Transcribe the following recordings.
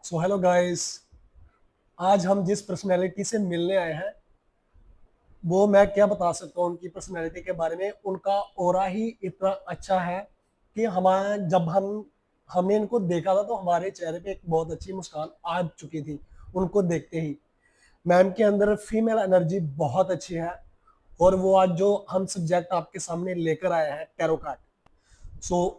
So hello guys, आज हम जिस पर्सनैलिटी से मिलने आए हैं वो मैं क्या बता सकता हूँ उनकी पर्सनैलिटी के बारे में। उनका ऑरा ही इतना अच्छा है कि हमारा जब हमने इनको देखा था तो हमारे चेहरे पे एक बहुत अच्छी मुस्कान आ चुकी थी उनको देखते ही। मैम के अंदर फीमेल एनर्जी बहुत अच्छी है और वो आज जो हम सब्जेक्ट आपके सामने लेकर आए हैं टैरो कार्ड,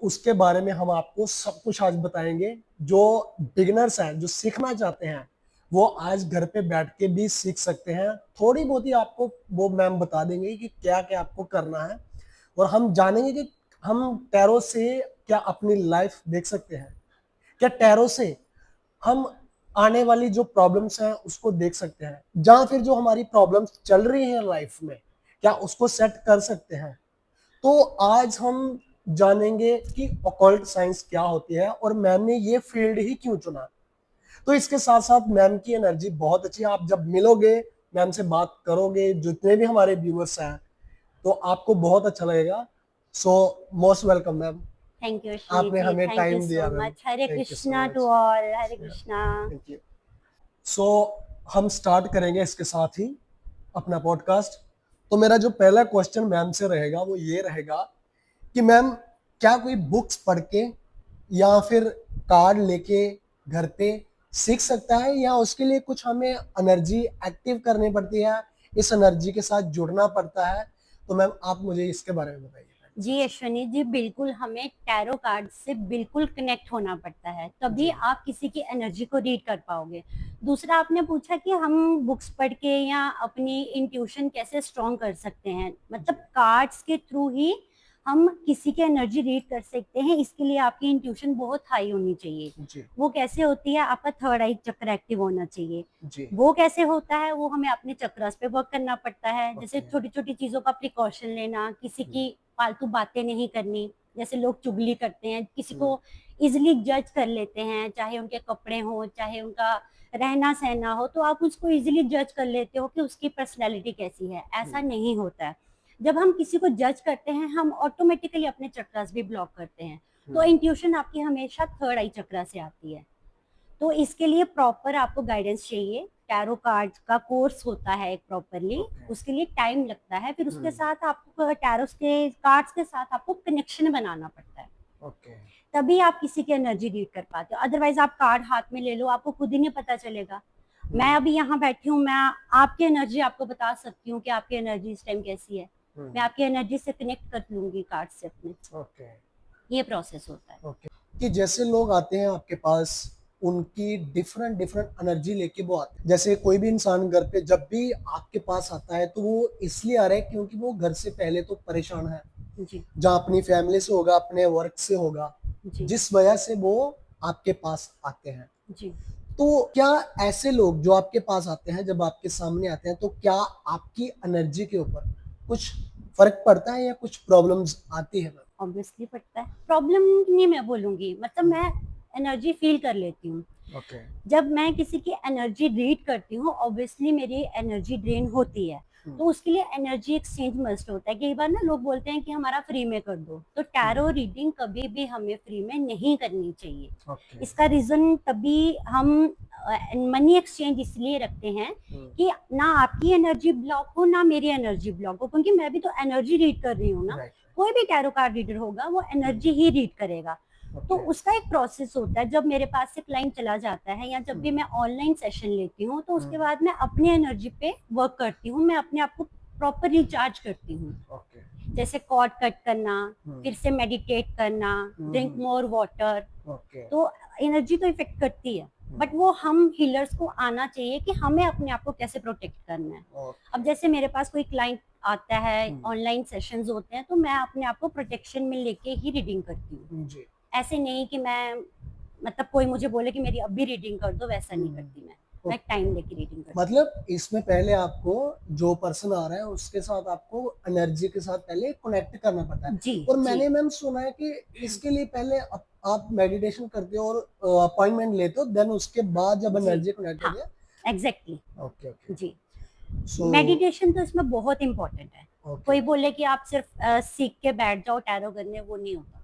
उसके बारे में हम आपको सब कुछ आज बताएंगे। जो बिगिनर्स हैं, जो सीखना चाहते हैं, वो आज घर पे बैठ के भी सीख सकते हैं। थोड़ी बहुत ही आपको वो मैम बता देंगे कि क्या क्या आपको करना है और हम जानेंगे कि हम टैरो से क्या अपनी लाइफ देख सकते हैं, क्या टैरो से हम आने वाली जो प्रॉब्लम्स हैं उसको देख सकते हैं, जहां फिर जो हमारी प्रॉब्लम्स चल रही हैं लाइफ में क्या उसको सेट कर सकते हैं। तो आज हम जानेंगे कि ऑकल्ट साइंस क्या होती है और मैम ने ये फील्ड ही क्यों चुना। तो इसके साथ साथ मैम की एनर्जी बहुत अच्छी है। आप जब मिलोगे, मैम से बात करोगे, जितने भी हमारे व्यूअर्स हैं, तो आपको बहुत अच्छा लगेगा। So most welcome ma'am, thank you Ashwini आपने जी, हमें थैंक यू टाइम सो दिया ma'am. Much. Hare thank you so Krishna too much. All, Hare Krishna. Thank you. So हम स्टार्ट करेंगे इसके साथ ही अपना पॉडकास्ट। तो मेरा जो पहला क्वेश्चन मैम से रहेगा वो ये रहेगा कि मैम, क्या कोई बुक्स पढ़ के या फिर कार्ड लेके घर पे सीख सकता है, या उसके लिए कुछ हमें एनर्जी एक्टिव करनी पड़ती है, इस एनर्जी के साथ जुड़ना पड़ता है? तो मैम आप मुझे इसके बारे में बताइए। जी अश्विनी जी, बिल्कुल हमें टैरो कार्ड से बिल्कुल कनेक्ट होना पड़ता है, तभी जी आप किसी की एनर्जी को रीड कर पाओगे। दूसरा, आपने पूछा कि हम बुक्स पढ़ के या अपनी इंट्यूशन कैसे स्ट्रॉन्ग कर सकते हैं। मतलब कार्ड्स के थ्रू ही हम किसी की एनर्जी रीड कर सकते हैं। इसके लिए आपकी इंट्यूशन बहुत हाई होनी चाहिए। जी वो कैसे होती है? आपका थर्ड आई चक्र एक्टिव होना चाहिए। जी। वो कैसे होता है? वो हमें अपने चक्रास पे वर्क करना पड़ता है। जैसे ओके। छोटी छोटी चीजों का प्रिकॉशन लेना, किसी की फालतू बातें नहीं करनी। जैसे लोग चुगली करते हैं, किसी को इजिली जज कर लेते हैं, चाहे उनके कपड़े हो, चाहे उनका रहना सहना हो, तो आप उसको इजिली जज कर लेते हो कि उसकी पर्सनैलिटी कैसी है। ऐसा नहीं होता है। जब हम किसी को जज करते हैं, हम ऑटोमेटिकली अपने चक्रास भी ब्लॉक करते हैं। तो इंट्यूशन आपकी हमेशा थर्ड आई चक्रा से आती है। तो इसके लिए प्रॉपर आपको गाइडेंस चाहिए। टैरो कार्ड का कोर्स होता है एक प्रॉपरली, उसके लिए टाइम लगता है। फिर उसके साथ आपको टैरो के कार्ड्स के साथ आपको कनेक्शन बनाना पड़ता है, ओके। तभी आप किसी की एनर्जी रीड कर पाते हो। अदरवाइज आप कार्ड हाथ में ले लो, आपको खुद ही नहीं पता चलेगा। मैं अभी यहाँ बैठी हूँ, मैं आपकी एनर्जी आपको बता सकती हूँ कि आपकी एनर्जी इस टाइम कैसी है। मैं आपकी एनर्जी से कनेक्ट कर लूंगी कार्ड से अपने। ओके। ये प्रोसेस होता है। ओके। कि जैसे लोग आते हैं आपके पास, उनकी डिफरेंट डिफरेंट एनर्जी लेके वो आते हैं। जैसे कोई भी इंसान घर पे जब भी आपके पास आता है तो वो इसलिए आ रहा है क्योंकि वो घर से पहले तो परेशान है, जी जहाँ अपनी फैमिली से होगा, अपने वर्क से होगा, जी जिस वजह से वो आपके पास आते हैं। जी। तो क्या ऐसे लोग जो आपके पास आते हैं, जब आपके सामने आते हैं, तो क्या आपकी एनर्जी के ऊपर कुछ फर्क पड़ता है या कुछ प्रॉब्लम्स आती है? ऑब्वियसली पड़ता है। प्रॉब्लम नहीं मैं बोलूंगी, मतलब मैं एनर्जी फील कर लेती हूँ। ओके। जब मैं किसी की एनर्जी रीड करती हूँ, ऑब्वियसली मेरी एनर्जी ड्रेन होती है। तो उसके लिए एनर्जी एक्सचेंज मस्ट होता है। कई बार ना लोग बोलते हैं कि हमारा फ्री में कर दो, तो टैरो रीडिंग कभी भी हमें फ्री में नहीं करनी चाहिए। ओके। इसका रीजन तभी हम मनी एक्सचेंज इसलिए रखते हैं कि ना आपकी एनर्जी ब्लॉक हो, ना मेरी एनर्जी ब्लॉक हो, क्योंकि मैं भी तो एनर्जी रीड कर रही हूँ ना। राइट। कोई भी टैरो कार्ड रीडर होगा वो एनर्जी ही रीड करेगा। तो उसका एक प्रोसेस होता है। जब मेरे पास से क्लाइंट चला जाता है या जब भी मैं ऑनलाइन सेशन लेती हूँ, तो उसके बाद मैं अपनी एनर्जी पे वर्क करती हूँ। मैं अपने आप को प्रॉपर रिचार्ज करती हूँ। ओके। जैसे कॉर्ड कट करना, फिर से मेडिटेट करना, ड्रिंक मोर वाटर। ओके। तो एनर्जी तो इफेक्ट करती है, बट वो हम हीलर्स को आना चाहिए कि हमें अपने आप को कैसे प्रोटेक्ट करना है। अब जैसे मेरे पास कोई क्लाइंट आता है, ऑनलाइन सेशंस होते हैं, तो मैं अपने आप को प्रोटेक्शन में लेके ही रीडिंग करती हूँ। जी। ऐसे नहीं कि मैं, मतलब कोई मुझे बोले कि मेरी अभी रीडिंग कर दो, वैसा नहीं करती मैं टाइम लेके रीडिंग करती हूँ। मतलब इसमें पहले आपको जो पर्सन आ रहा है उसके साथ आपको एनर्जी के साथ पहले कनेक्ट करना पड़ता है। जी और जी। मैंने मैम सुना है कि इसके लिए पहले आप मेडिटेशन करते हो और अपॉइंटमेंट लेते हो, देन उसके बाद जब जी एनर्जी कनेक्ट हाँ, होती है। एग्जैक्टली। Okay okay. जी। सो मेडिटेशन तो इसमें बहुत इंपॉर्टेंट है। ओके। कोई बोले कि आप सिर्फ सीख के बैठ जाओ टैरो करने, वो नहीं होता।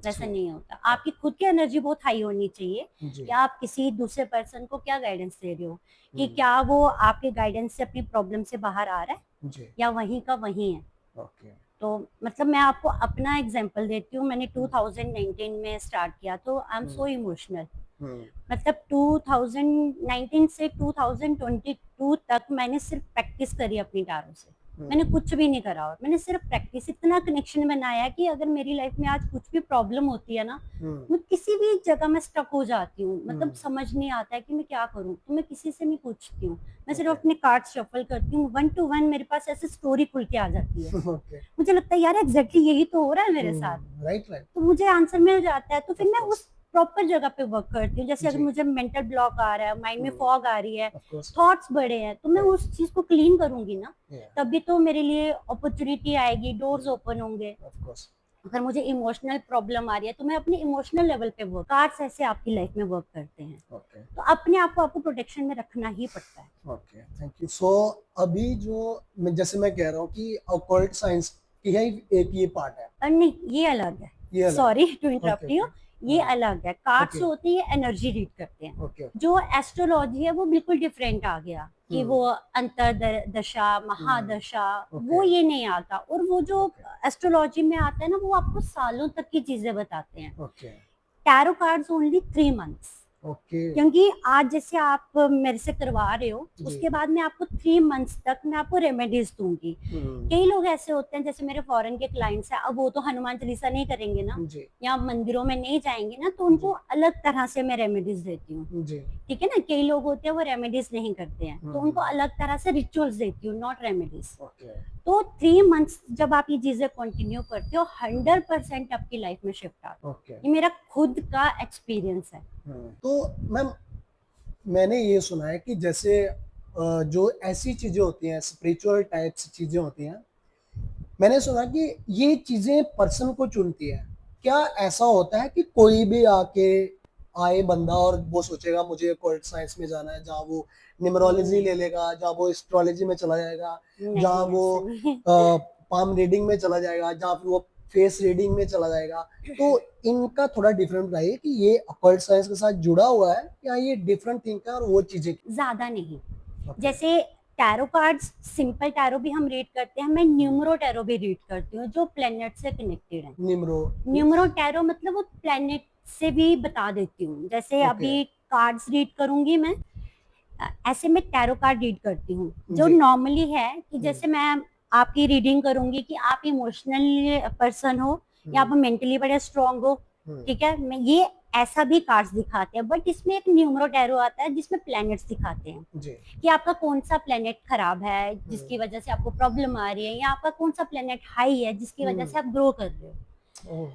वैसा जी। नहीं होता। आपकी खुद की एनर्जी बहुत हाई होनी चाहिए जी। कि आप किसी दूसरे पर्सन को क्या गाइडेंस दे रहे हो, कि हम्म, क्या वो आपके गाइडेंस से अपनी प्रॉब्लम से बाहर आ रहा है जी। या वहीं का वहीं है। ओके। तो मतलब मैं आपको अपना एग्जांपल देती हूँ। मैंने 2019 में स्टार्ट किया, तो I am hmm. So emotional. हम्म। मतलब 2019 से 2022 तक मैंने सिर्फ प्रैक्टिस करी अपनी टारों से। मैंने हम्म। कुछ भी नहीं करा, और मैंने सिर्फ प्रैक्टिस, इतना कनेक्शन बनाया कि अगर मेरी लाइफ में आज कुछ भी प्रॉब्लम होती है ना, हम्म। मैं किसी भी जगह में स्टक हो जाती हूँ, मतलब हम्म। समझ नहीं आता है कि मैं क्या करूँ, तो मैं किसी से नहीं पूछती हूँ। मैं सिर्फ ओके। अपने कार्ड शफल करती हूँ, 1 to 1 मेरे पास ऐसे स्टोरी खुल के आ जाती है। ओके। मुझे लगता है यार एग्जैक्टली यही तो हो रहा है मेरे साथ, राइट, राइट। तो मुझे आंसर मिल जाता है। तो फिर ऑफ मैं कोर्स। उस प्रॉपर जगह पे वर्क करती हूँ। जैसे अगर जी। मुझे मेंटल ब्लॉक आ रहा है, माइंड में फॉग आ रही है, ऑफ कोर्स। थॉट्स बड़े हैं, तो मैं राइट। उस चीज को क्लीन करूंगी ना, या। तभी तो मेरे लिए अपॉर्चुनिटी आएगी, डोर्स ओपन होंगे। Of course. अगर मुझे इमोशनल प्रॉब्लम आ रही है, तो मैं अपने इमोशनल लेवल पे वर्क, कार्ड्स ऐसे आपकी लाइफ में वर्क करते हैं। ओके। तो अपने आप को आपको प्रोटेक्शन में रखना ही पड़ता है। Okay, thank you. सो अभी जो जैसे मैं कह रहा हूँ कि ऑकल्ट साइंस की है, एक ये पार्ट है, और नहीं, ये अलग है। ये अलग सॉरी टू है। Okay, interrupt okay. यू। ये हाँ। अलग है। कार्ड्स ओके, जो होते हैं ये एनर्जी रीड करते हैं। Okay, okay. जो एस्ट्रोलॉजी है वो बिल्कुल डिफरेंट आ गया, कि हम्म। वो अंतर दशा, हम्म। महादशा, वो ओके, ये नहीं आता। और वो जो ओके, एस्ट्रोलॉजी में आता है ना, वो आपको सालों तक की चीजें बताते हैं। Okay, tarot cards only 3 months. Okay. क्योंकि आज जैसे आप मेरे से करवा रहे हो, जी। उसके बाद मैं आपको 3 मंथ्स तक मैं आपको रेमेडीज दूंगी। हम्म। कई लोग ऐसे होते हैं, जैसे मेरे फॉरेन के क्लाइंट्स हैं, अब वो तो हनुमान चालीसा नहीं करेंगे ना, जी। या मंदिरों में नहीं जाएंगे ना, तो उनको जी। अलग तरह से मैं रेमेडीज देती हूँ। जी। ठीक है ना, कई लोग होते हैं वो रेमेडीज नहीं करते हैं, तो उनको हम्म। अलग तरह से रिचुअल्स देती हूँ, नॉट रेमेडीज। ओके। तो 3 मंथ्स जब आप ये चीजें कंटिन्यू करते हो, 100% आपकी लाइफ में शिफ्ट आता है। ओके। ये मेरा खुद का एक्सपीरियंस है। तो मैम, मैंने ये सुना है कि जैसे जो ऐसी चीजें होती हैं, स्पिरिचुअल टाइप्स चीजें होती हैं, मैंने सुना कि ये चीजें पर्सन को चुनती है। क्या ऐसा होता है कि कोई भी आए बंदा और वो सोचेगा मुझे ऑकल्ट साइंस में जाना है, जहाँ वो न्यूमरोलॉजी नहीं, ले लेगा, जहाँ वो एस्ट्रोलॉजी में चला जाएगा, जहाँ नहीं वो ऐसा नहीं। पाम रीडिंग में चला जाएगा, जहाँ फिर वो फेस रीडिंग में चला जाएगा? तो इनका थोड़ा डिफरेंट बताइए कि ये ऑकल्ट साइंस के साथ जुड़ा हुआ है या ये डिफरेंट थिंग है और वो चीजें? ज्यादा नहीं। ओके। जैसे टैरो कार्ड्स, सिंपल टैरो भी हम रीड करते हैं, मैं न्यूमरो टैरो भी रीड करती हूँ, जो प्लेनेट से कनेक्टेड है। निम्रो। न्यूमरो टैरो मतलब वो प्लेनेट से भी बता देती हूँ। जैसे ओके। अभी कार्ड्स रीड करूंगी मैं, ऐसे मैं टैरो कार्ड रीड करती हूँ, जो जी। नॉर्मली है कि जैसे मैं आपकी रीडिंग करूंगी कि आप इमोशनल पर्सन हो या आप मेंटली बड़े स्ट्रांग हो। ठीक है, मैं ये ऐसा भी कार्ड्स दिखाते हैं, बट इसमें एक न्यूमरो टैरो आता है जिसमें प्लैनेट्स दिखाते हैं, जी। कि आपका कौन सा प्लेनेट खराब है जिसकी वजह से आपको प्रॉब्लम आ रही है, या आपका कौन सा प्लेनेट हाई है जिसकी वजह से आप ग्रो कर रहे हो। ओह।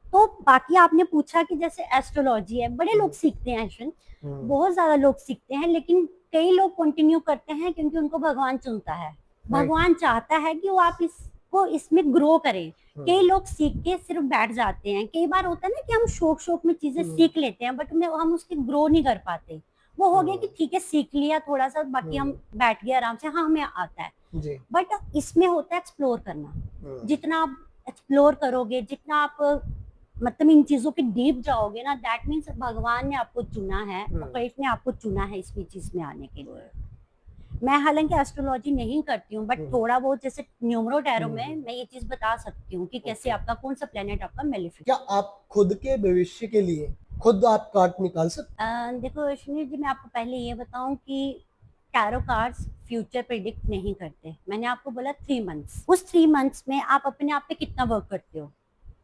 तो बाकी आपने पूछा कि जैसे एस्ट्रोलॉजी है, बड़े लोग सीखते हैं अश्विन, बहुत ज्यादा लोग सीखते हैं, लेकिन कई लोग कंटिन्यू करते हैं क्योंकि उनको भगवान चुनता है। भगवान चाहता है कि वो आप इसको इसमें ग्रो करें। कई लोग सीख के सिर्फ बैठ जाते हैं। कई बार होता है ना कि हम शौक शौक में चीजें सीख लेते हैं, बट हम उसकी ग्रो नहीं कर पाते। वो हो गया कि ठीक है सीख लिया थोड़ा सा, बाकी हम बैठ गए आराम से, हाँ हमें आता है। जी। बट इसमें होता है एक्सप्लोर करना। जितना आप एक्सप्लोर करोगे, जितना आप मतलब इन चीजों के डीप जाओगे ना, दैट मीन्स भगवान ने आपको चुना है, ऑकल्ट ने आपको चुना है इस चीज में आने के लिए। मैं हालांकि एस्ट्रोलॉजी नहीं करती हूँ, बट थोड़ा बहुत जैसे न्यूमरो टैरो में मैं ये चीज बता सकती हूँ कि कैसे आपका कौन सा प्लेनेट आपका मेलिफिक। क्या आप खुद के भविष्य के लिए खुद आप कार्ड निकाल सकते? देखो अश्विनी जी, मैं आपको पहले ये बताऊं कि टैरो कार्ड्स फ्यूचर प्रिडिक्ट नहीं करते। मैंने आपको बोला 3 मंथ्स, उस 3 मंथ्स में आप अपने आप पे कितना वर्क करते हो।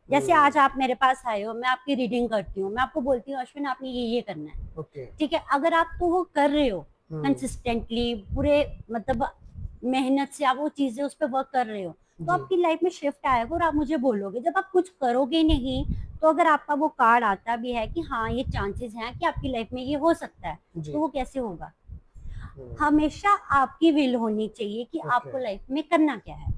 जैसे आज आप मेरे पास आए हो, मैं आपकी रीडिंग करती हूँ, मैं आपको बोलती हूँ अश्विन आपने ये करना है। ओके। ठीक है, अगर आप तो वो कर रहे हो कंसिस्टेंटली, पूरे मतलब मेहनत से आप वो चीजें उस पर वर्क कर रहे हो, तो आपकी लाइफ में शिफ्ट आएगा और आप मुझे बोलोगे। जब आप कुछ करोगे नहीं, तो अगर आपका वो कार्ड आता भी है कि हाँ ये चांसेस हैं कि आपकी लाइफ में ये हो सकता है, तो वो कैसे होगा। हमेशा आपकी विल होनी चाहिए कि आपको लाइफ में करना क्या है।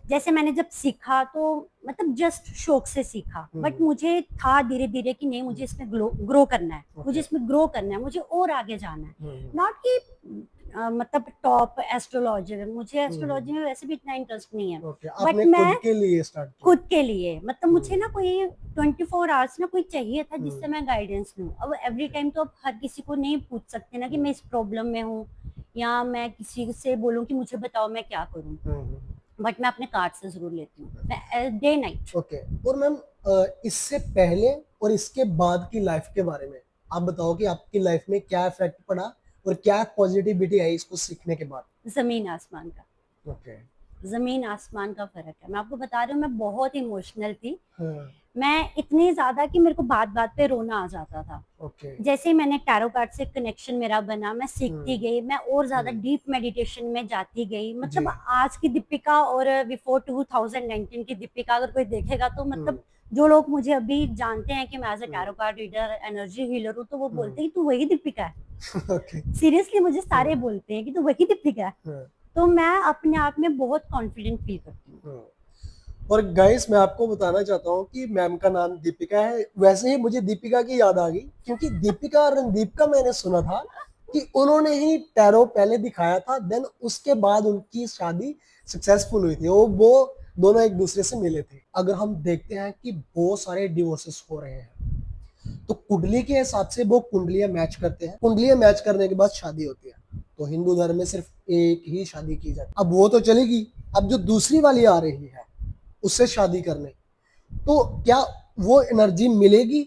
जैसे मैंने जब सीखा तो मतलब जस्ट शौक से सीखा, बट मुझे था धीरे धीरे कि नहीं मुझे इसमें ग्रो करना है, मुझे इसमें ग्रो करना है, मुझे और आगे जाना है। नॉट कि मतलब टॉप एस्ट्रोलॉजर, मुझे एस्ट्रोलॉजी में वैसे भी इतना इंटरेस्ट नहीं है, ओके, बट आपने मैं खुद के लिए स्टार्ट किया? खुद के लिए, मतलब मुझे ना कोई 24 आवर्स ना कोई चाहिए था जिससे मैं गाइडेंस लूँ। अब एवरी टाइम तो आप हर किसी को नहीं पूछ सकते ना कि मैं इस प्रॉब्लम में हूँ, या मैं किसी से बोलूँ कि मुझे बताओ मैं क्या करूँ, बट मैं अपने कार्ड से जरूर लेती हूँ, मैं डे नाइट। ओके। और मैम, इससे पहले और इसके बाद की लाइफ के बारे में आप बताओ कि आपकी लाइफ में क्या इफेक्ट पड़ा और क्या पॉजिटिविटी आई इसको सीखने के बाद? जमीन आसमान का, ओके। जमीन आसमान का फर्क है। मैं आपको बता रही हूँ, मैं बहुत इमोशनल थी, हाँ। मैं इतनी ज्यादा कि मेरे को बात बात पे रोना आ जाता था। ओके। जैसे ही मैंने टैरो कार्ड से कनेक्शन मेरा बना, मैं सीखती गई, मैं और ज्यादा डीप मेडिटेशन में जाती गई। मतलब आज की दीपिका और बिफोर 2019 की दीपिका अगर कोई देखेगा तो मतलब जो लोग मुझे अभी जानते हैं कि मैं as a tarot card reader, energy healer हूँ, तो वो बोलते हैं कि तू वही दीपिका है। ओके। सीरियसली मुझे सारे बोलते हैं कि तू वही दीपिका है। हाँ। तो मैं अपने आप में बहुत कॉन्फिडेंट फील करती हूँ। हाँ। और गाइस, मैं आपको बताना चाहता हूँ कि मैम का नाम दीपिका है। वैसे ही मुझे दीपिका की याद आ गई, क्योंकि दीपिका और रणदीप का मैंने सुना था कि उन्होंने ही टैरो पहले दिखाया था, देन उसके बाद उनकी शादी सक्सेसफुल हुई थी। वो दोनों एक दूसरे से मिले थे। अगर हम देखते हैं कि बहुत सारे डिवोर्सेस हो रहे हैं, तो कुंडली के हिसाब से वो कुंडलियां मैच करते हैं, कुंडलियां मैच करने के बाद शादी होती है। तो हिंदू धर्म में सिर्फ एक ही शादी की जाती है। अब वो तो चलेगी, अब जो दूसरी वाली आ रही है उससे शादी करने, तो क्या वो एनर्जी मिलेगी?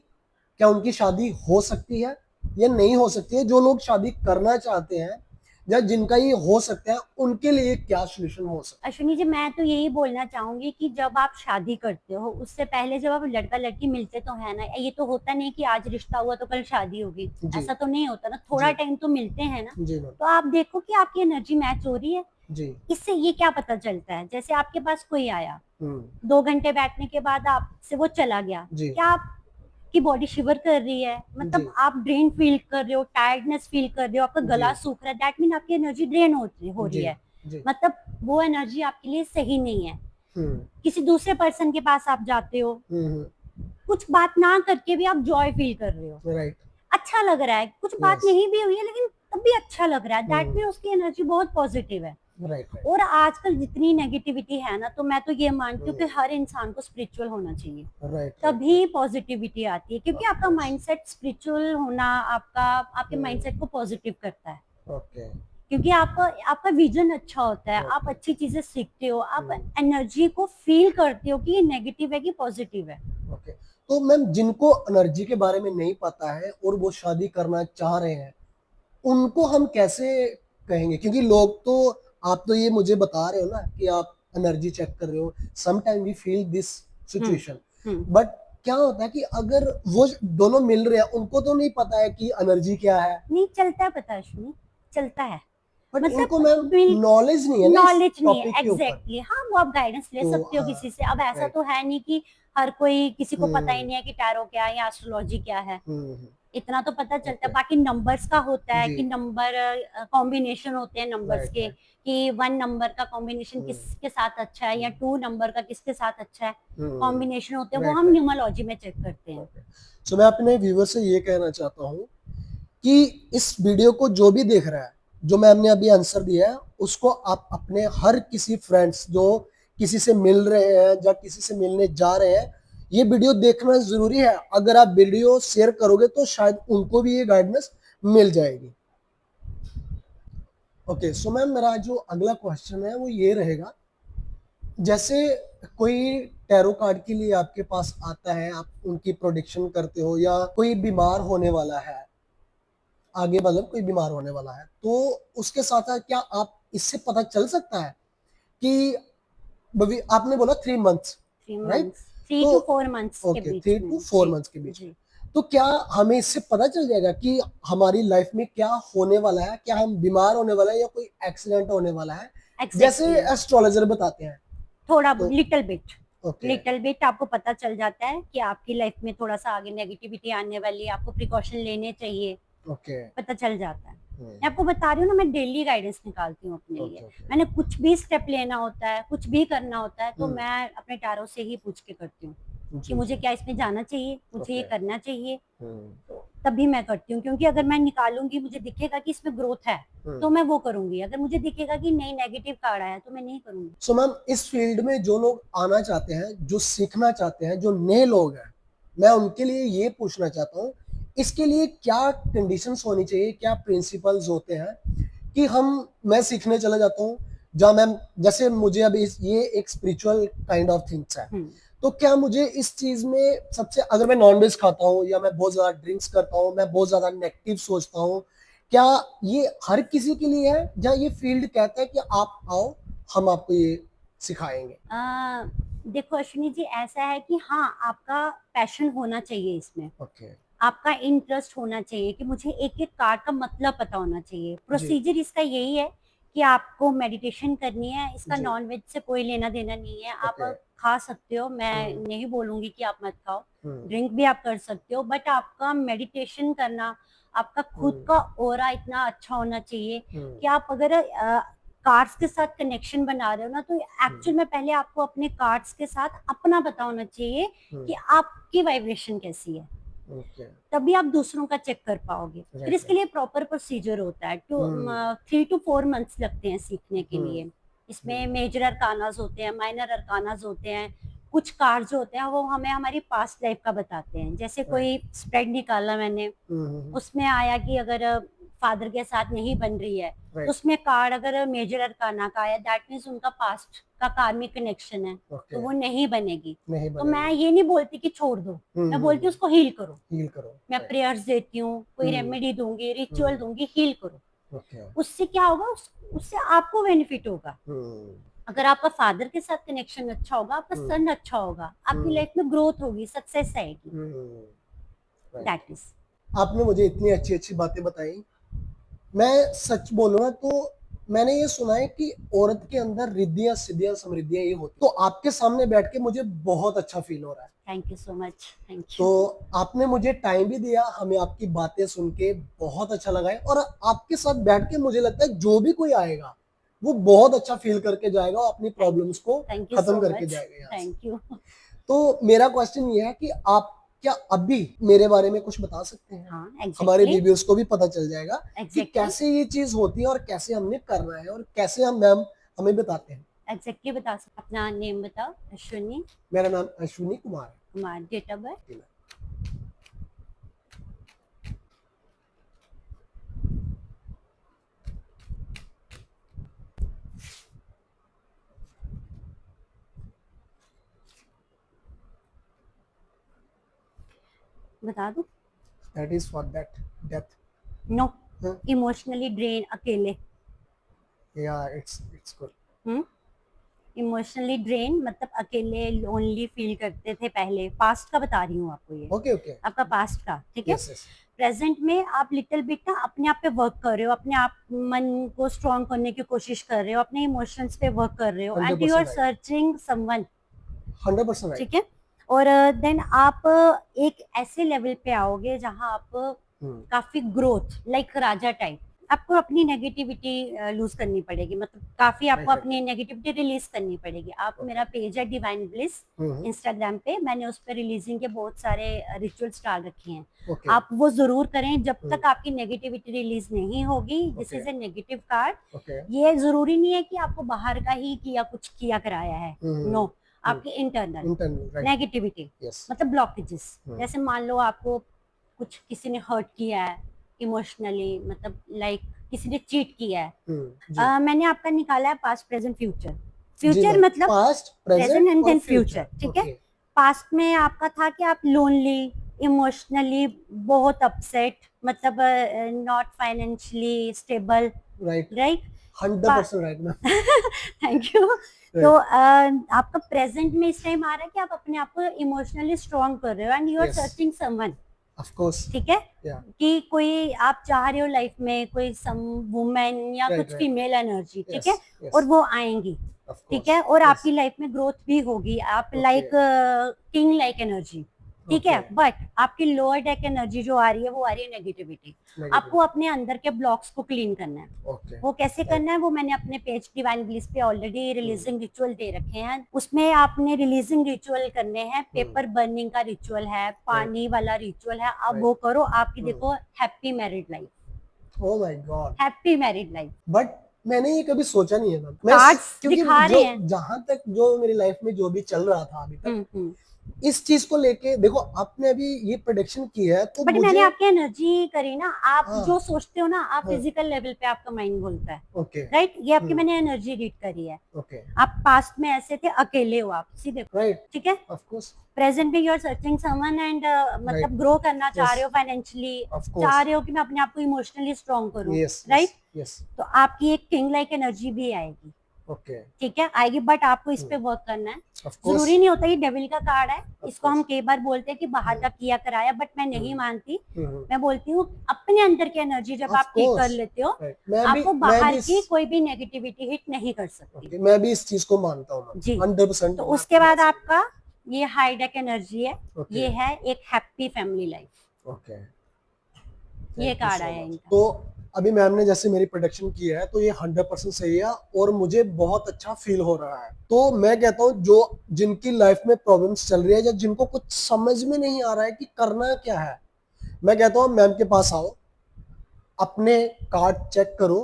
क्या उनकी शादी हो सकती है या नहीं हो सकती है? जो लोग शादी करना चाहते हैं या जिनका ये हो सकता है, उनके लिए क्या सोल्यूशन हो सकता अश्विनी जी, मैं तो यही बोलना चाहूंगी कि जब आप शादी करते हो उससे पहले जब आप लड़का लड़की मिलते तो है ना, ये तो होता नहीं कि आज रिश्ता हुआ तो कल शादी होगी, जी। ऐसा तो नहीं होता ना, थोड़ा जी। टाइम तो मिलते हैं ना। जी मैम। तो आप देखो कि आपकी एनर्जी मैच हो रही है। जी। इससे ये क्या पता चलता है, जैसे आपके पास कोई आया, हम्म। 2 घंटे बैठने के बाद आपसे वो चला गया, जी। क्या आपकी बॉडी शिवर कर रही है, जी। मतलब आप ड्रेन फील कर रहे हो, टायर्डनेस फील कर रहे हो, आपका गला जी। सूख रहा है, दैट मीन आपकी एनर्जी ड्रेन हो रही जी। है। जी। मतलब वो एनर्जी आपके लिए सही नहीं है। हम्म। किसी दूसरे पर्सन के पास आप जाते हो, हम्म। कुछ बात ना करके भी आप जॉय फील कर रहे हो, राइट। अच्छा लग रहा है, कुछ बात यस। नहीं भी हुई है लेकिन तब भी अच्छा लग रहा है, दैट हम्म। मीन उसकी एनर्जी बहुत पॉजिटिव है। राइट। राइट। और आजकल जितनी नेगेटिविटी है ना, तो मैं तो ये मानती हूँ कि हर इंसान को स्पिरिचुअल होना चाहिए, राइट। तभी पॉजिटिविटी आती है, क्योंकि आपका माइंडसेट स्पिरिचुअल होना आपका आपके माइंडसेट को पॉजिटिव करता है। ओके। क्योंकि आपका आपका विजन अच्छा होता है, आप अच्छी चीजें सीखते हो, आप एनर्जी को फील करते हो कि ये नेगेटिव है कि पॉजिटिव है। ओके। तो मैम, जिनको एनर्जी के बारे में नहीं पता है और वो शादी करना चाह रहे हैं, उनको हम कैसे कहेंगे? क्योंकि लोग तो, आप तो ये मुझे बता रहे हो ना कि आप एनर्जी चेक कर रहे हो, some time we feel this situation, but क्या होता है कि अगर वो दोनों मिल रहे हैं, उनको तो नहीं पता है कि एनर्जी क्या है, नहीं चलता है, पता है अश्विनी, चलता है, बट उनको मतलब मैम नॉलेज नहीं है ना इस नॉलेज नहीं है, टॉपिक के ऊपर। एग्जैक्टली हाँ, वो आप गाइडेंस ले तो सकते हो हाँ, किसी से। अब ऐसा राइट। तो है नहीं कि हर कोई, किसी को पता ही नहीं है कि टैरो क्या है या एस्ट्रोलॉजी क्या है, इतना तो पता चलता है। बाकी नंबर्स का होता है कि नंबर कॉम्बिनेशन होते हैं नंबर्स के, कि 1 नंबर का कॉम्बिनेशन किसके साथ अच्छा है या 2 नंबर का किसके साथ अच्छा है, कॉम्बिनेशन होते हैं, वो हम न्यूमरोलॉजी में चेक करते हैं। सो मैं अपने व्यूअर से ये कहना चाहता हूँ कि इस वीडियो को जो भी देख रहा है, जो मैं हमने अभी आंसर दिया है, उसको आप अपने हर किसी फ्रेंड्स जो किसी से मिल रहे हैं या किसी से मिलने जा रहे हैं, ये वीडियो देखना जरूरी है। अगर आप वीडियो शेयर करोगे तो शायद उनको भी ये गाइडेंस मिल जाएगी। ओके, सो मैम, मेरा जो अगला क्वेश्चन है वो ये रहेगा, जैसे कोई टैरो कार्ड के लिए आपके पास आता है, आप उनकी प्रोडिक्शन करते हो, या कोई बीमार होने वाला है आगे, मतलब कोई बीमार होने वाला है, तो उसके साथ साथ क्या आप इससे पता चल सकता है कि आपने बोला 3 मंथ्स, 3 राइट? मंथ्स, 3 तो to 4 मंथ्स के ओके, बीच 3 to 4 में। मंथ्स के बीच जी में, तो क्या हमें इससे पता चल जाएगा कि हमारी लाइफ में क्या होने वाला है? क्या हम बीमार होने वाला है या कोई एक्सीडेंट होने वाला है, जैसे एग्जैक्टली, एस्ट्रोलॉजर बताते हैं? थोड़ा तो ओके। लिटिल बिट आपको पता चल जाता है कि आपकी लाइफ में थोड़ा सा आगे नेगेटिविटी आने वाली है, आपको प्रिकॉशन लेने चाहिए, ओके। पता चल जाता है। मैं आपको बता रही हूँ ना, मैं डेली गाइडेंस निकालती हूँ अपने लिए। ओके। मैंने कुछ भी स्टेप लेना होता है, कुछ भी करना होता है, तो मैं अपने टैरो से ही पूछ के करती हूँ कि मुझे क्या इसमें जाना चाहिए, मुझे ये करना चाहिए, तभी मैं करती हूँ, क्योंकि अगर मैं निकालूंगी मुझे दिखेगा कि इसमें ग्रोथ है तो मैं वो करूंगी, अगर मुझे दिखेगा कि नहीं नेगेटिव कार्ड आया तो मैं नहीं करूंगी। सो मैम, इस फील्ड में जो लोग आना चाहते हैं, जो सीखना चाहते हैं, जो नए लोग हैं, मैं उनके लिए ये पूछना चाहता हूँ, इसके लिए क्या कंडीशंस होनी चाहिए, क्या प्रिंसिपल्स होते हैं कि मैं सीखने चला जाता हूँ, जहाँ मैम जैसे मुझे अभी ये एक स्पिरिचुअल काइंड ऑफ थिंग्स है, तो क्या मुझे इस चीज में सबसे, अगर मैं नॉन वेज खाता हूँ या मैं बहुत ज्यादा ड्रिंक्स करता हूँ, मैं बहुत ज्यादा नेगेटिव सोचता हूँ, क्या ये हर किसी के लिए है, जहाँ ये फील्ड कहता है कि आप आओ, हम आपको ये सिखाएंगे? देखो अश्विनी जी, ऐसा है कि हाँ आपका पैशन होना चाहिए इसमें, ओके। आपका इंटरेस्ट होना चाहिए कि मुझे एक एक कार्ड का मतलब पता होना चाहिए। प्रोसीजर इसका यही है कि आपको मेडिटेशन करनी है, इसका जी। नॉन वेज से कोई लेना देना नहीं है। आप ओके। खा सकते हो, मैं नहीं बोलूंगी कि आप मत खाओ, हम्म। ड्रिंक भी आप कर सकते हो, बट आपका मेडिटेशन करना, आपका खुद का ऑरा इतना अच्छा होना चाहिए कि आप अगर कार्ड्स के साथ कनेक्शन बना रहे हो ना, तो एक्चुअल में पहले आपको अपने कार्ड्स के साथ अपना पता होना चाहिए कि आपकी वाइब्रेशन कैसी है, तभी आप दूसरों का चेक कर पाओगे। फिर इसके लिए प्रॉपर प्रोसीजर होता है, 3 to 4 मंथ्स लगते हैं सीखने के लिए। इसमें मेजर अरकानाज होते हैं, माइनर अरकानाज होते हैं, कुछ कार्ड्स जो होते हैं वो हमें हमारी पास्ट लाइफ का बताते हैं। जैसे कोई स्प्रेड निकाला मैंने, उसमें आया कि अगर फादर के साथ नहीं बन रही है, तो उसमें कार्ड अगर मेजर अरकाना का आया, दैट मीन्स उनका पास्ट का कार्मिक कनेक्शन है, तो वो नहीं बनेगी। तो मैं ये नहीं बोलती कि छोड़ दो, मैं बोलती हूँ उसको हील करो। मैं प्रेयर्स देती हूँ, कोई रेमेडी दूंगी, रिचुअल दूंगी, हील करो। उससे क्या होगा, उससे आपको बेनिफिट होगा। अगर आपका फादर के साथ कनेक्शन अच्छा होगा, आपका सन अच्छा होगा, आपकी लाइफ में ग्रोथ होगी, सक्सेस आएगी। That is. आपने मुझे इतनी अच्छी अच्छी बातें बताई। मैं सच बोलूंगा तो मैंने ये सुना है कि औरत के अंदर रिद्धियां सिद्धियां समृद्धियां ये होती, तो आपके सामने बैठ के मुझे बहुत अच्छा फील हो रहा है। Thank you so much. Thank you. तो आपने मुझे टाइम भी दिया, हमें आपकी बातें सुन के बहुत अच्छा लगा है, और आपके साथ बैठ के मुझे लगता है जो भी कोई आएगा वो बहुत अच्छा फील करके जाएगा और अपनी प्रॉब्लम्स को खत्म करके जाएगा यहाँ से। Thank you. तो मेरा क्वेश्चन ये है कि आप क्या अभी मेरे बारे में कुछ बता सकते हैं? हाँ, exactly. हमारे व्यूअर्स को भी पता चल जाएगा कि Exactly. कैसे ये चीज होती है और कैसे हमने करना है और कैसे हम मैम हमें बताते हैं। एग्जैक्टली बता सकते। अपना नेम बताओ। अश्विनी मेरा नाम अश्विनी कुमार है। कुमार। Date of birth? बता दो। That is for that death. No. Huh? Emotionally drain, अकेले। Yeah, it's good. Emotionally drain मतलब अकेले, लोनली फील करते थे पहले। पास्ट का बता रही हूँ आपको ये। Okay. आपका पास्ट का, ठीक है। Yes. प्रेजेंट में आप लिटिल बिट ना अपने आप पे वर्क कर रहे हो, अपने आप मन को स्ट्रॉन्ग करने की कोशिश कर रहे हो, अपने इमोशंस पे वर्क कर रहे हो, and you are searching someone. 100% right. ठीक है। और देन आप एक ऐसे लेवल पे आओगे जहां आप काफी ग्रोथ, लाइक राजा टाइप। आपको अपनी नेगेटिविटी लूज करनी पड़ेगी, मतलब काफी आपको अपनी नेगेटिविटी रिलीज करनी पड़ेगी। आप मेरा पेज है डिवाइन ब्लिस इंस्टाग्राम पे, मैंने उस पर रिलीजिंग के बहुत सारे रिचुअल्स डाल रखे हैं। आप वो जरूर करें। जब तक आपकी नेगेटिविटी रिलीज नहीं होगी, this is a negative card. ये जरूरी नहीं है कि आपको बाहर का ही कुछ किया कराया है। नो, आपकी इंटरनल नेगेटिविटी मतलब ब्लॉकेजेस। जैसे मान लो आपको कुछ किसी ने हर्ट किया है इमोशनली, मतलब लाइक किसी ने चीट किया है। मैंने आपका निकाला है पास्ट प्रेजेंट फ्यूचर। फ्यूचर मतलब past present and then future, ठीक है। पास्ट में आपका था कि आप लोनली, इमोशनली बहुत अपसेट, मतलब not financially stable. Right 100% right ma'am. Thank you. तो आपका प्रेजेंट में इस टाइम आ रहा है कि आप अपने आप को इमोशनली स्ट्रॉन्ग कर रहे हो and you are searching someone. Of course. ठीक है। कि कोई आप चाह रहे हो लाइफ में कोई सम वुमेन या कुछ फीमेल एनर्जी, ठीक है, और वो आएंगी, ठीक है, और आपकी लाइफ में ग्रोथ भी होगी। आप लाइक किंग लाइक एनर्जी, ठीक है, Okay. बट आपकी लोअर डेक एनर्जी जो आ रही है वो आ रही है नेगेटिविटी। Negative. आपको अपने अंदर के ब्लॉक्स को क्लीन करना है। Okay. वो कैसे Right. करना है वो मैंने अपने पेज डिवाइन ब्लिस पे ऑलरेडी रिलीजिंग रिचुअल दे रखे हैं। उसमें आपने रिलीजिंग रिचुअल करने हैं, पेपर बर्निंग का रिचुअल है, पानी वाला रिचुअल है, आप वो करो, आपकी देखो happy married life, Oh my God. Happy married life. But मैंने ये कभी सोचा नहीं है मैम। कार्ड्स क्योंकि दिखा जो रहे हैं। जहां तक जो मेरी लाइफ में जो भी चल रहा था अभी तक, हम्म। इस चीज को लेके देखो आपने अभी ये प्रोडिक्शन की है तो बट मैंने मुझे आपकी एनर्जी करी ना, आप हाँ जो सोचते हो ना, आप हाँ फिजिकल लेवल पे आपका माइंड बोलता है, ओके राइट? ये आपकी मैंने एनर्जी रीड करी है। ओके आप पास्ट में ऐसे थे, अकेले हो आप, सीधे, राइट ठीक है। ऑफ कोर्स प्रेजेंट में you are searching someone and right मतलब ग्रो करना चाह यस रहे हो फाइनेंशियली, ऑफ चाह कोर्स रहे हो कि मैं अपने आप को इमोशनली स्ट्रॉन्ग करूं, यस राइट? यस तो आपकी एक किंग लाइक एनर्जी भी आएगी, ओके ठीक है, आएगी, बट आपको इस पे वर्क करना है। ऑफ कोर्स जरूरी नहीं होता ये डेविल का कार्ड है, इसको हम course. कई बार बोलते हैं कि बाहर का किया कराया, बट मैं नहीं मानती। हम्म मैं बोलती हूँ अपने अंदर की एनर्जी जब ऑफ आप ठीक कर कोर्स लेते हो, राइट आपको बाहर की कोई भी नेगेटिविटी हिट नहीं कर सकती। okay, मैं भी इस चीज को मानता हूँ जी। 100%। तो उसके बाद आपका ये हाई डेक एनर्जी है, Okay. ये है एक हैप्पी फैमिली लाइफ, ओके ये कार्ड आया इनका। तो अभी मैम ने जैसे मेरी प्रोडक्शन की है तो ये 100% सही है और मुझे बहुत अच्छा फील हो रहा है। तो मैं कहता हूँ जो जिनकी लाइफ में प्रॉब्लम्स चल रही है या जिनको कुछ समझ में नहीं आ रहा है कि करना क्या है, मैं कहता हूँ मैम के पास आओ, अपने कार्ड चेक करो,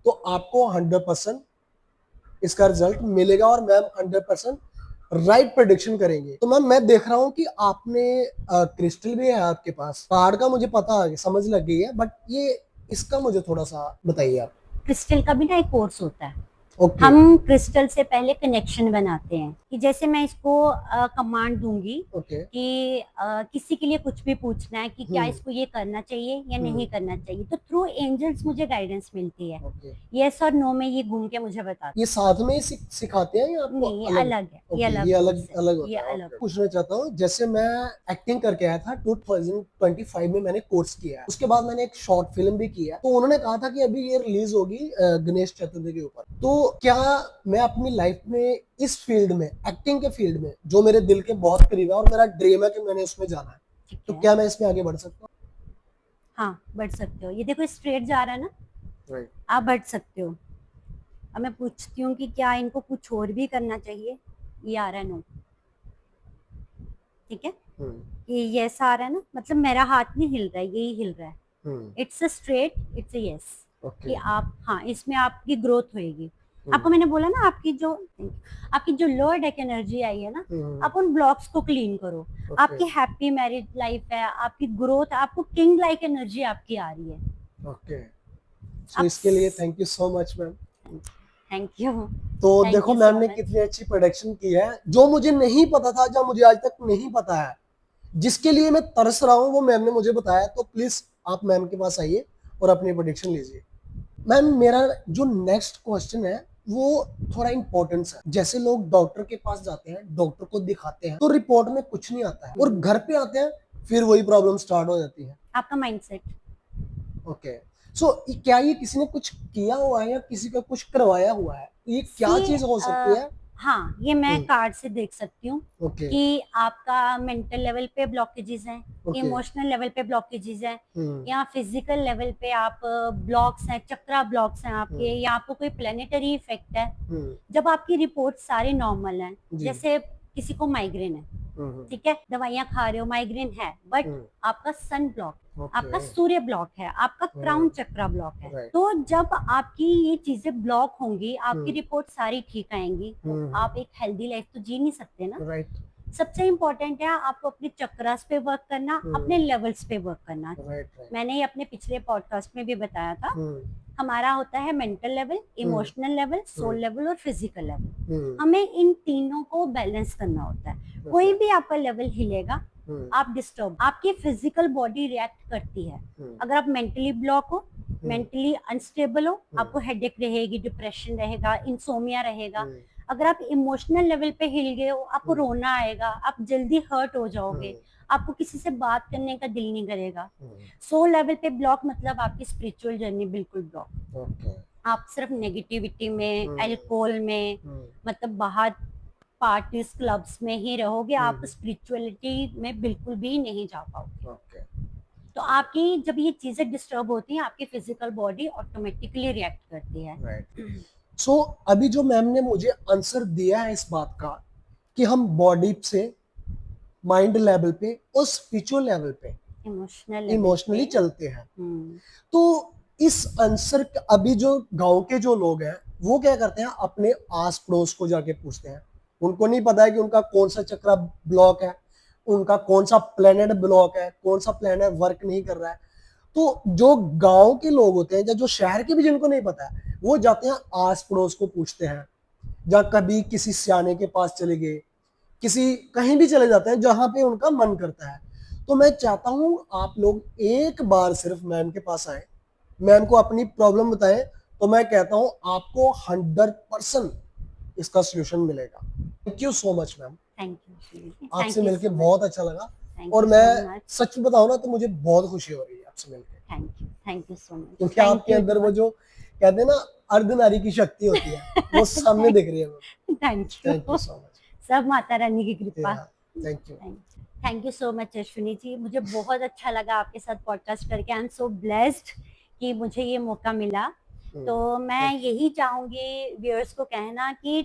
तो आपको 100% इसका रिजल्ट मिलेगा और मैम 100% राइट प्रेडिक्शन करेंगे। तो मैम मैं देख रहा हूँ कि आपने क्रिस्टल भी है आपके पास, कार्ड का मुझे पता है, समझ लग गई है, बट ये इसका मुझे थोड़ा सा बताइए आप। क्रिस्टल का भी ना एक कोर्स होता है। ओके हम क्रिस्टल से पहले कनेक्शन बनाते हैं कि जैसे मैं इसको कमांड दूंगी ओके कि किसी के लिए कुछ भी पूछना है कि क्या हम्म। इसको ये करना चाहिए या नहीं करना चाहिए, तो थ्रू एंजल्स मुझे गाइडेंस मिलती है। ओके यस और नो में ये घूम के मुझे बताते ये साथ में ही सिखाते हैं या आपको नहीं, ये अलग है, ओके ये अलग ये अलग course है, अलग ये होता है। अलग। ओके। पूछना चाहता हूँ जैसे मैं एक्टिंग करके आया था 2025 में, मैंने कोर्स किया है, उसके बाद मैंने एक शॉर्ट फिल्म भी किया है, तो उन्होंने कहा था कि अभी ये रिलीज होगी गणेश चतुर्थी के ऊपर। तो क्या मैं अपनी लाइफ में इस फील्ड में, एक्टिंग के फील्ड में, जो मेरे दिल के बहुत करीब है और मेरा ड्रीम है कि मैंने उसमें जाना है, ठीक तो है, क्या मैं इसमें आगे बढ़ सकता हूँ? हाँ बढ़ सकते हो। ये देखो स्ट्रेट जा रहा है ना, राइट आप बढ़ सकते हो। अब मैं पूछती हूँ कि क्या इनको कुछ और भी करना चाहिए, ये आ रहा है नो, ठीक है, ये यस आ रहा है ना, मतलब मेरा हाथ नहीं हिल रहा है, यही हिल रहा है। It's a straight, it's a yes, कि आप, हाँ इसमें आपकी ग्रोथ होएगी। आपको मैंने बोला ना, आपकी जो लोअर डेक एनर्जी आई है ना, आप उन ब्लॉक्स को क्लीन करो। आपकी हैप्पी मैरिड लाइफ है, आपकी ग्रोथ, आपको किंग लाइक एनर्जी आपकी आ रही है। ओके सो इसके लिए thank you so much ma'am. Thank you. तो Thank देखो you so मैम ने much. कितनी अच्छी प्रोडक्शन की है, जो मुझे नहीं पता था, जो मुझे आज तक नहीं पता है, जिसके लिए मैं तरस रहा हूँ, वो मैम ने मुझे बताया। तो प्लीज आप मैम के पास आइए और अपनी प्रोडक्शन लीजिए। मैम मेरा जो नेक्स्ट क्वेश्चन है वो थोड़ा इंपॉर्टेंस है। जैसे लोग डॉक्टर के पास जाते हैं, डॉक्टर को दिखाते हैं, तो रिपोर्ट में कुछ नहीं आता है और घर पे आते हैं फिर वही प्रॉब्लम स्टार्ट हो जाती है। आपका माइंडसेट। ओके सो क्या ये किसी ने कुछ किया हुआ है या किसी का कुछ करवाया हुआ है, ये क्या चीज हो सकती है? हाँ, ये मैं कार्ड से देख सकती हूँ ओके कि आपका मेंटल लेवल पे ब्लॉकेजेस हैं, इमोशनल लेवल पे ब्लॉकेजेस हैं, या फिजिकल लेवल पे आप ब्लॉक्स हैं, चक्रा ब्लॉक्स हैं आपके, या आपको कोई प्लेनेटरी इफेक्ट है। जब आपकी रिपोर्ट सारी नॉर्मल हैं, जैसे किसी को माइग्रेन है, ठीक है, दवाइयां खा रहे हो, माइग्रेन है, बट आपका सन ब्लॉक, आपका सूर्य ब्लॉक है, आपका क्राउन चक्रा ब्लॉक है, तो जब आपकी ये चीजें ब्लॉक होंगी, आपकी रिपोर्ट सारी ठीक आएंगी, तो आप एक हेल्दी लाइफ तो जी नहीं सकते ना। राइट सबसे इम्पोर्टेंट है आपको अपने चक्रास पे वर्क करना, अपने लेवल्स पे वर्क करना। राइट मैंने ये अपने पिछले पॉडकास्ट में भी बताया था। हमारा होता है mental level, emotional level, soul level और फिजिकल लेवल। हमें इन तीनों को बैलेंस करना होता है। कोई भी आपका लेवल हिलेगा, आप डिस्टर्ब, आपकी फिजिकल बॉडी रिएक्ट करती है। अगर आप मेंटली ब्लॉक हो, मेंटली अनस्टेबल हो, आपको हेडेक रहेगी, डिप्रेशन रहेगा, इंसोमिया रहेगा। अगर आप इमोशनल लेवल पे हिल गए हो, आपको रोना आएगा, आप जल्दी हर्ट हो जाओगे, आपको किसी से बात करने का दिल नहीं करेगा। सोल लेवल पे ब्लॉक मतलब आपकी स्पिरिचुअल जर्नी बिल्कुल ब्लॉक। आप सिर्फ नेगेटिविटी में, अल्कोहल में, मतलब बाहर पार्टीज क्लब्स में ही रहोगे, आप हम्म। स्पिरिचुअलिटी में बिल्कुल भी नहीं जा पाओगे। ओके। तो आपकी जब ये चीजें डिस्टर्ब होती हैं, आपकी फिजिकल बॉडी ऑटोमेटिकली रिएक्ट करती है। राइट। सो अभी जो मैम ने मुझे आंसर दिया है इस बात का कि हम बॉडी से माइंड लेवल पे और स्पिरिचुअल लेवल पे इमोशनल इमोशनली चलते हैं, हम्म। तो इस आंसर अभी जो गांव के जो लोग हैं वो क्या करते हैं, अपने आस पड़ोस को जाके पूछते हैं। उनको नहीं पता है कि उनका कौन सा चक्र ब्लॉक है, उनका कौन सा प्लेनेट ब्लॉक है, कौन सा प्लेनेट वर्क नहीं कर रहा है। तो जो गांव के लोग होते हैं या जो शहर के भी जिनको नहीं पता है, वो जाते हैं आस पड़ोस को पूछते हैं, या कभी किसी सियाने के पास चले गए, किसी कहीं भी चले जाते हैं जहां पे उनका मन करता है। तो मैं चाहता हूं आप लोग एक बार सिर्फ मैम के पास आए, मैम को अपनी प्रॉब्लम बताएं, तो मैं कहता हूं आपको 100% इसका सोल्यूशन मिलेगा। Thank you so much ma'am, thank you, आपसे मिलके so much. बहुत अच्छा लगा। Thank और you मैं so much. सच बताऊं ना तो मुझे बहुत खुशी हो रही है आपसे मिलके, थैंक यू सो मच। क्योंकि आपके अंदर वो जो कहते हैं ना अर्धनारी की शक्ति होती है वो सामने दिख रही है। Thank you you, so much. सब माता रानी की कृपा। Thank you. Thank you so much Ashwini ji, मुझे बहुत अच्छा लगा आपके साथ पॉडकास्ट करके। आई एम सो ब्लेस्ड कि मुझे ये मौका मिला। तो मैं यही चाहूंगी व्यूअर्स को कहना कि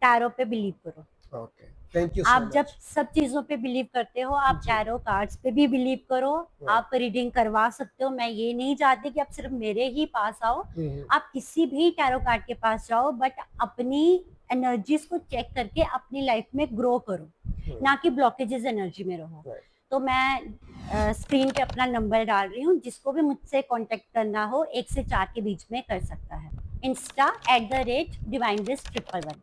टैरो पे बिलीव करो। Okay, thank you. आप जब सब चीजों पे बिलीव करते हो, आप जी। टैरो कार्ड्स पे भी बिलीव करो। आप रीडिंग करवा सकते हो। मैं ये नहीं चाहती कि आप सिर्फ मेरे ही पास आओ, आप किसी भी टैरो कार्ड के पास जाओ, बट अपनी एनर्जीज को चेक करके अपनी लाइफ में ग्रो करो, ना कि ब्लॉकेजेस एनर्जी में रहो। तो मैं स्क्रीन पे अपना नंबर डाल रही हूँ, जिसको भी मुझसे कांटेक्ट करना हो 1 से 4 के बीच में कर सकता है। Insta @divinebliss111।